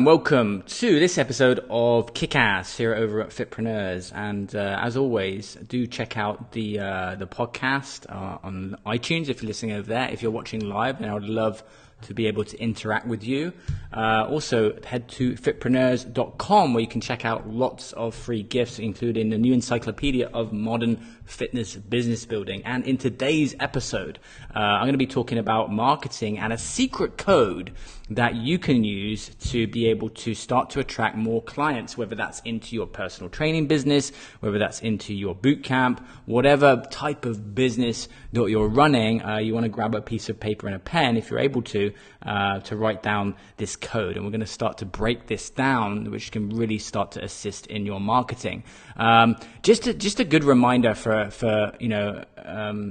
and welcome to this episode of Kick-Ass here over at Fitpreneurs. And as always, do check out the podcast on iTunes if you're listening over there. If you're watching live, then I would love to be able to interact with you. Also, head to fitpreneurs.com where you can check out lots of free gifts, including the new encyclopedia of modern fitness business building. And in today's episode, I'm going to be talking about marketing and a secret code that you can use to be able to start to attract more clients, whether that's into your personal training business, whether that's into your boot camp, whatever type of business that you're running. You want to grab a piece of paper and a pen, if you're able to write down this code. And we're going to start to break this down, which can really start to assist in your marketing. Just a good reminder for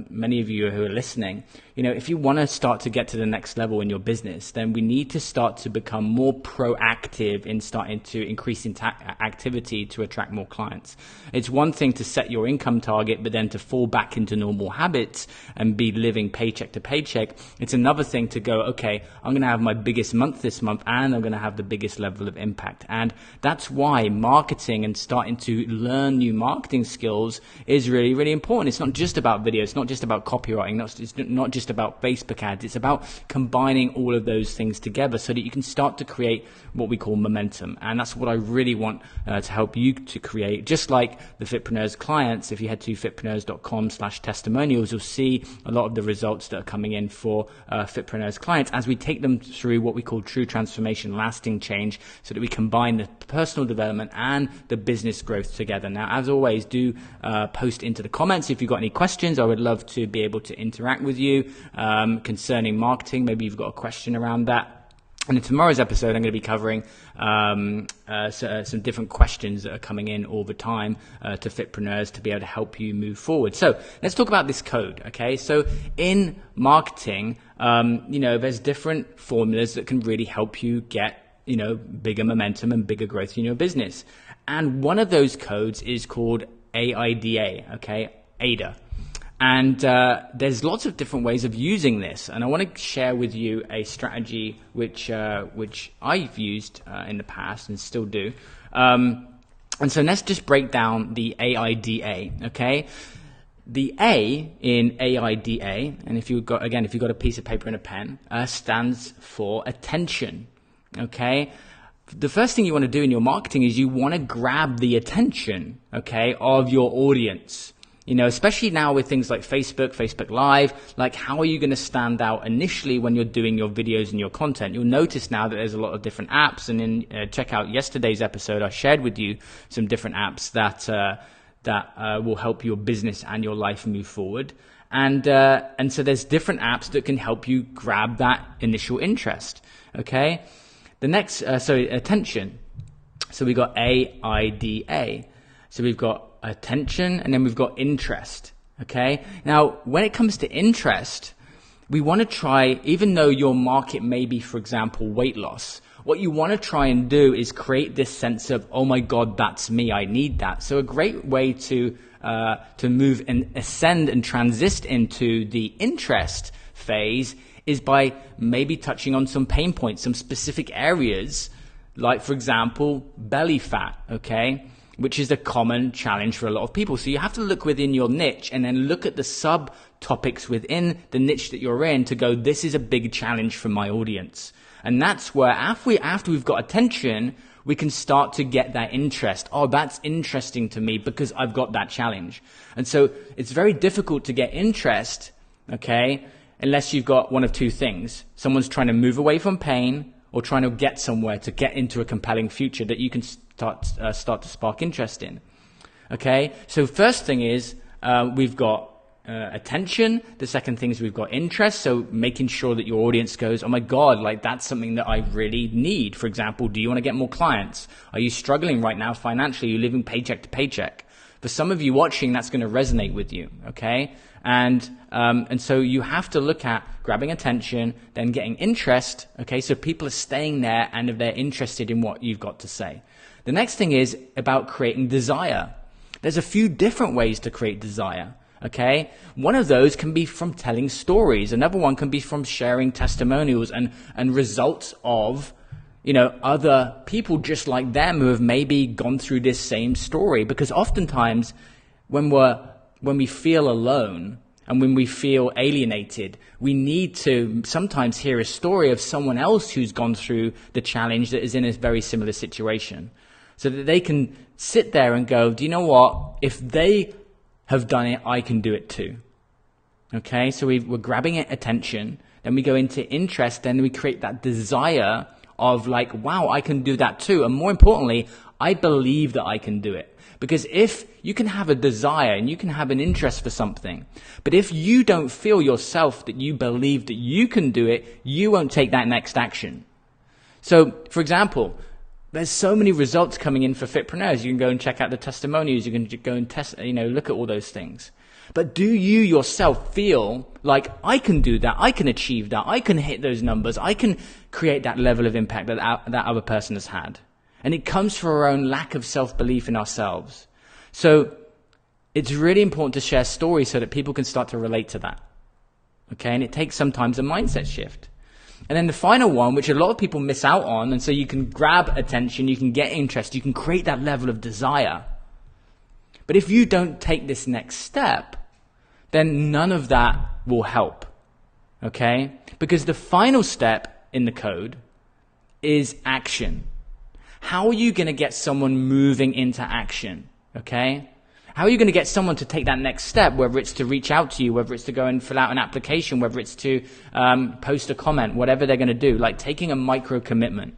many of you who are listening. If you want to start to get to the next level in your business, then we need to start to become more proactive in starting to increase activity to attract more clients. It's one thing to set your income target, but then to fall back into normal habits and be living paycheck to paycheck. It's another thing to go, okay, I'm going to have my biggest month this month and I'm going to have the biggest level of impact. And that's why marketing and starting to learn new marketing skills is really, really important. It's not just about video. It's not just about copywriting. It's not just about Facebook ads. It's about combining all of those things together so that you can start to create what we call momentum. And that's what I really want to help you to create. Just like the Fitpreneurs clients, if you head to fitpreneurs.com/testimonials, you'll see a lot of the results that are coming in for Fitpreneurs clients as we take them through what we call true transformation, lasting change, so that we combine the personal development and the business growth together. Now, as always, do post into the comments if you've got any questions. I would love to be able to interact with you concerning marketing. Maybe you've got a question around that. And in tomorrow's episode, I'm going to be covering some different questions that are coming in all the time to Fitpreneurs to be able to help you move forward. So let's talk about this code, okay? So in marketing, there's different formulas that can really help you get, bigger momentum and bigger growth in your business. And one of those codes is called AIDA, okay? AIDA. And there's lots of different ways of using this, and I want to share with you a strategy which I've used in the past and still do. And so let's just break down the AIDA. Okay, the A in AIDA, and if you've got a piece of paper and a pen, stands for attention. Okay. The first thing you want to do in your marketing is you want to grab the attention, okay, of your audience. Especially now with things like Facebook Live, like how are you going to stand out initially when you're doing your videos and your content? You'll notice now that there's a lot of different apps, and check out yesterday's episode. I shared with you some different apps that will help your business and your life move forward. And so there's different apps that can help you grab that initial interest. Okay. The next, attention. So we got AIDA. So we've got attention, and then we've got interest. Okay. Now, when it comes to interest, we want to try, even though your market may be, for example, weight loss, what you want to try and do is create this sense of, oh my God, that's me. I need that. So a great way to move and ascend and transit into the interest phase is by maybe touching on some pain points, some specific areas, like, for example, belly fat. Okay. Which is a common challenge for a lot of people. So you have to look within your niche and then look at the subtopics within the niche that you're in to go, this is a big challenge for my audience. And that's where after we've got attention, we can start to get that interest. Oh, that's interesting to me because I've got that challenge. And so it's very difficult to get interest, okay, unless you've got one of two things. Someone's trying to move away from pain or trying to get somewhere to get into a compelling future that you can start to spark interest in. Okay, so first thing is we've got attention. The second thing is we've got interest. So making sure that your audience goes, oh my God, like that's something that I really need. For example, do you want to get more clients? Are you struggling right now financially? Are you living paycheck to paycheck? For some of you watching, that's going to resonate with you. Okay, and so you have to look at grabbing attention, then getting interest. Okay, so people are staying there and if they're interested in what you've got to say. The next thing is about creating desire. There's a few different ways to create desire. Okay, one of those can be from telling stories. Another one can be from sharing testimonials and results of other people just like them who have maybe gone through this same story. Because oftentimes when we feel alone and when we feel alienated, we need to sometimes hear a story of someone else who's gone through the challenge that is in a very similar situation, so that they can sit there and go, do you know what? If they have done it, I can do it too. Okay, so we're grabbing attention, then we go into interest, then we create that desire of like, wow, I can do that too. And more importantly, I believe that I can do it. Because if you can have a desire and you can have an interest for something, but if you don't feel yourself that you believe that you can do it, you won't take that next action. So, for example, there's so many results coming in for Fitpreneurs. You can go and check out the testimonials. You can go and test, look at all those things. But do you yourself feel like I can do that? I can achieve that. I can hit those numbers. I can create that level of impact that other person has had. And it comes from our own lack of self-belief in ourselves. So it's really important to share stories so that people can start to relate to that. Okay, and it takes sometimes a mindset shift. And then the final one, which a lot of people miss out on, and so you can grab attention, you can get interest, you can create that level of desire. But if you don't take this next step, then none of that will help. Okay? Because the final step in the code is action. How are you going to get someone moving into action? Okay? How are you going to get someone to take that next step, whether it's to reach out to you, whether it's to go and fill out an application, whether it's to post a comment, whatever they're going to do, like taking a micro commitment.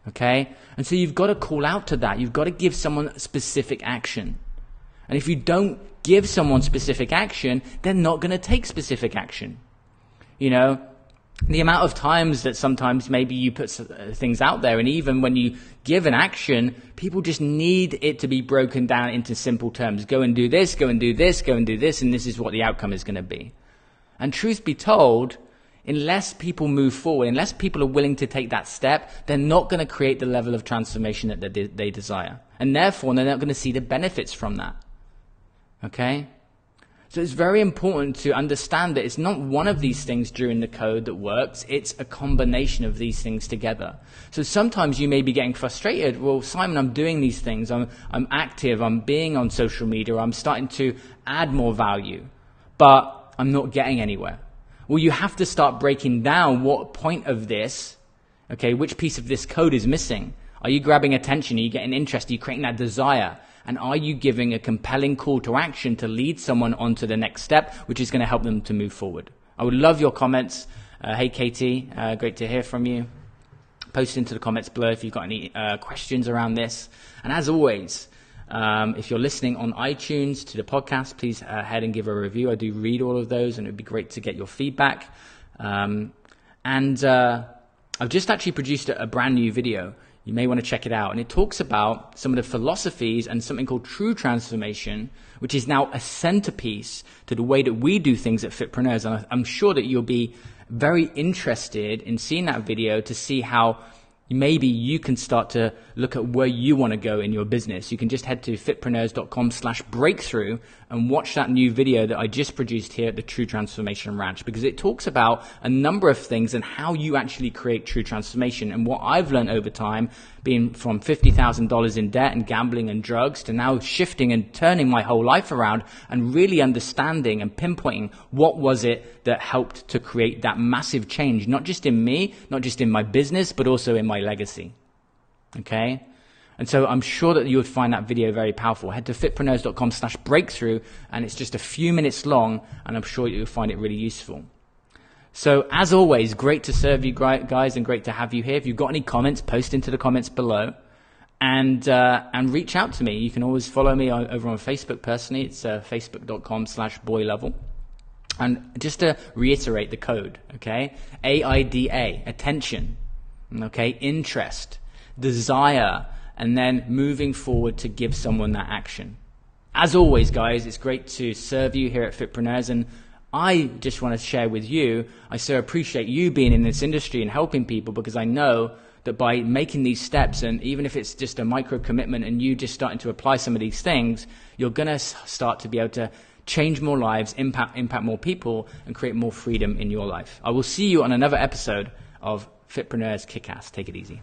Okay? And so you've got to call out to that. You've got to give someone specific action. And if you don't give someone specific action, they're not going to take specific action. The amount of times that sometimes maybe you put things out there, and even when you give an action, people just need it to be broken down into simple terms. Go and do this, go and do this, go and do this, and this is what the outcome is going to be. And truth be told, unless people move forward, unless people are willing to take that step, they're not going to create the level of transformation that they desire. And therefore, they're not going to see the benefits from that. Okay? So it's very important to understand that it's not one of these things during the code that works, it's a combination of these things together. So sometimes you may be getting frustrated. Well, Simon, I'm doing these things, I'm active, I'm being on social media, I'm starting to add more value, but I'm not getting anywhere. Well, you have to start breaking down what point of this, okay, which piece of this code is missing. Are you grabbing attention? Are you getting interest? Are you creating that desire? And are you giving a compelling call to action to lead someone on to the next step, which is going to help them to move forward? I would love your comments. Hey, Katie, great to hear from you. Post into the comments below if you've got any questions around this. And as always, if you're listening on iTunes to the podcast, please head and give a review. I do read all of those, and it would be great to get your feedback. I've just actually produced a brand new video. You may want to check it out. And it talks about some of the philosophies and something called true transformation, which is now a centerpiece to the way that we do things at Fitpreneurs. And I'm sure that you'll be very interested in seeing that video to see how maybe you can start to look at where you want to go in your business. You can just head to fitpreneurs.com/breakthrough and watch that new video that I just produced here at the True Transformation Ranch, because it talks about a number of things and how you actually create true transformation. And what I've learned over time, being from $50,000 in debt and gambling and drugs to now shifting and turning my whole life around and really understanding and pinpointing what was it that helped to create that massive change, not just in me, not just in my business, but also in my legacy. Okay? And so I'm sure that you would find that video very powerful. Head to fitpreneurs.com/breakthrough, and it's just a few minutes long, and I'm sure you'll find it really useful. So as always, great to serve you guys, and great to have you here. If you've got any comments, post into the comments below, and reach out to me. You can always follow me over on Facebook personally. It's facebook.com/boylevel. And just to reiterate the code, okay? AIDA, attention, okay? Interest, desire, and then moving forward to give someone that action. As always, guys, it's great to serve you here at Fitpreneurs, and I just want to share with you, I so appreciate you being in this industry and helping people, because I know that by making these steps, and even if it's just a micro commitment and you just starting to apply some of these things, you're going to start to be able to change more lives, impact more people, and create more freedom in your life. I will see you on another episode of Fitpreneurs Kick-Ass. Take it easy.